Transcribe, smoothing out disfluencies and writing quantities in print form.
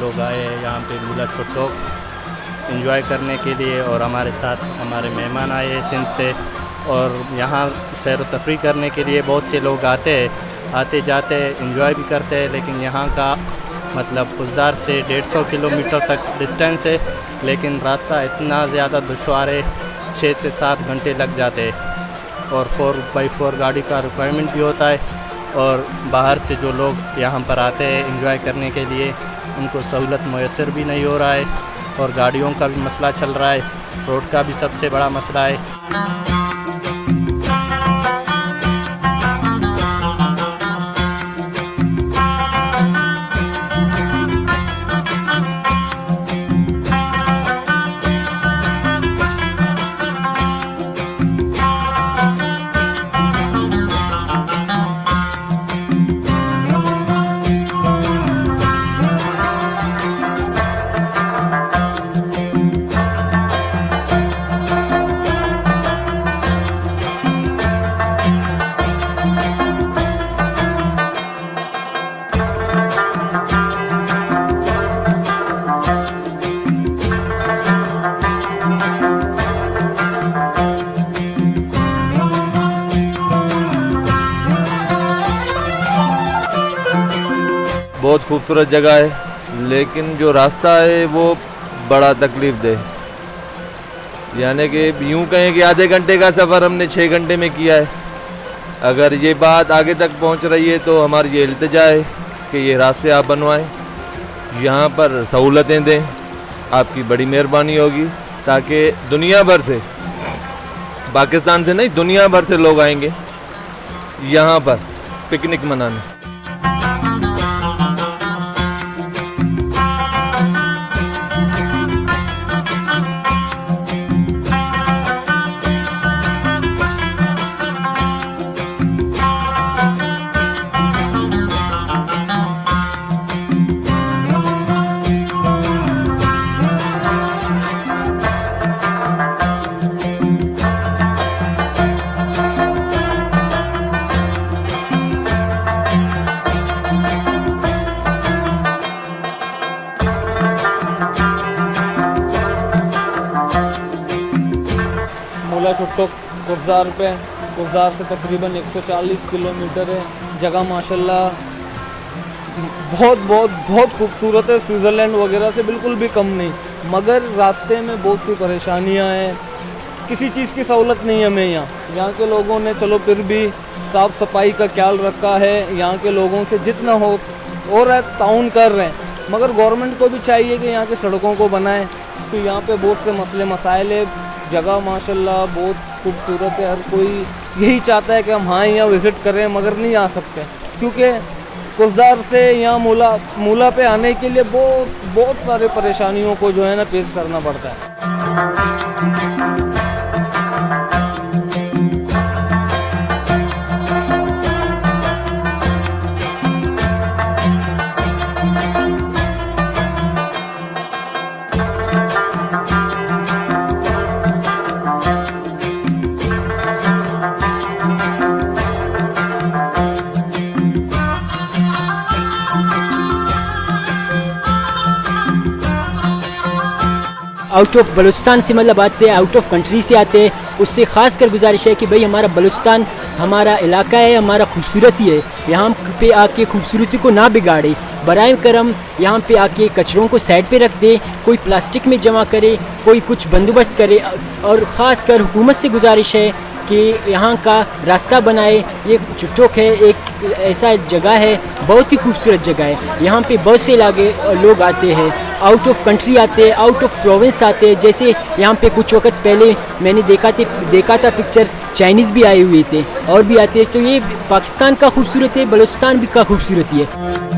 लोग आए यहाँ पे मुला छुट्टो एंजॉय करने के लिए, और हमारे साथ हमारे मेहमान आए हैं सिंध से, और यहाँ सैर व तफरी करने के लिए बहुत से लोग आते हैं, आते जाते एंजॉय भी करते हैं। लेकिन यहाँ का मतलब कुसदार से 150 किलोमीटर तक डिस्टेंस है, लेकिन रास्ता इतना ज़्यादा दुश्वार है, 6 से 7 घंटे लग जाते हैं, और 4x4 गाड़ी का रिक्वायरमेंट भी होता है। और बाहर से जो लोग यहाँ पर आते हैं एंजॉय करने के लिए, उनको सहूलत मैसर भी नहीं हो रहा है, और गाड़ियों का भी मसला चल रहा है, रोड का भी सबसे बड़ा मसला है। बहुत खूबसूरत जगह है, लेकिन जो रास्ता है वो बड़ा तकलीफ़देह, यानी कि यूँ कहें कि आधे घंटे का सफ़र हमने 6 घंटे में किया है। अगर ये बात आगे तक पहुंच रही है तो हमारी ये इल्तिजा है कि ये रास्ते आप बनवाएं, यहाँ पर सहूलतें दें, आपकी बड़ी मेहरबानी होगी, ताकि दुनिया भर से, पाकिस्तान से नहीं दुनिया भर से लोग आएंगे यहाँ पर पिकनिक मनाने। मुला छुट्टो कुसदार से तकरीबन 140 किलोमीटर है। जगह माशाल्लाह बहुत खूबसूरत है, स्विट्ज़रलैंड वगैरह से बिल्कुल भी कम नहीं, मगर रास्ते में बहुत सी परेशानियां हैं, किसी चीज़ की सहूलत नहीं है हमें यहाँ के लोगों ने चलो फिर भी साफ़ सफाई का ख्याल रखा है, यहाँ के लोगों से जितना हो रहा है ताउन कर रहे हैं, मगर गवर्नमेंट को भी चाहिए कि यहाँ की सड़कों को बनाएं, तो यहाँ पे बहुत से मसले मसाइल है। जगह माशाल्लाह बहुत खूबसूरत है, हर कोई यही चाहता है कि हम हाँ यहाँ विज़िट करें, मगर नहीं आ सकते क्योंकि कुसदार से यहाँ मूला पे आने के लिए बहुत सारे परेशानियों को जो है ना पेश करना पड़ता है। आउट ऑफ बलूचिस्तान से मतलब आते हैं, आउट ऑफ कंट्री से आते हैं, उससे ख़ास कर गुजारिश है कि भाई हमारा बलूचिस्तान हमारा इलाका है, हमारा खूबसूरती है, यहाँ पे आके खूबसूरती को ना बिगाड़े, बराए करम यहाँ पे आके कचरों को साइड पे रख दे, कोई प्लास्टिक में जमा करे, कोई कुछ बंदोबस्त करे, और ख़ास कर हुकूमत से गुजारिश है कि यहाँ का रास्ता बनाए। ये चुटोक है, एक ऐसा जगह है, बहुत ही खूबसूरत जगह है। यहाँ पे बहुत से लोग आते हैं, आउट ऑफ कंट्री आते हैं, आउट ऑफ प्रोविंस आते हैं। जैसे यहाँ पे कुछ वक्त पहले मैंने देखा था पिक्चर, चाइनीज़ भी आए हुए थे और भी आते हैं। तो ये पाकिस्तान का खूबसूरत है, बलूचिस्तान भी का खूबसूरती है।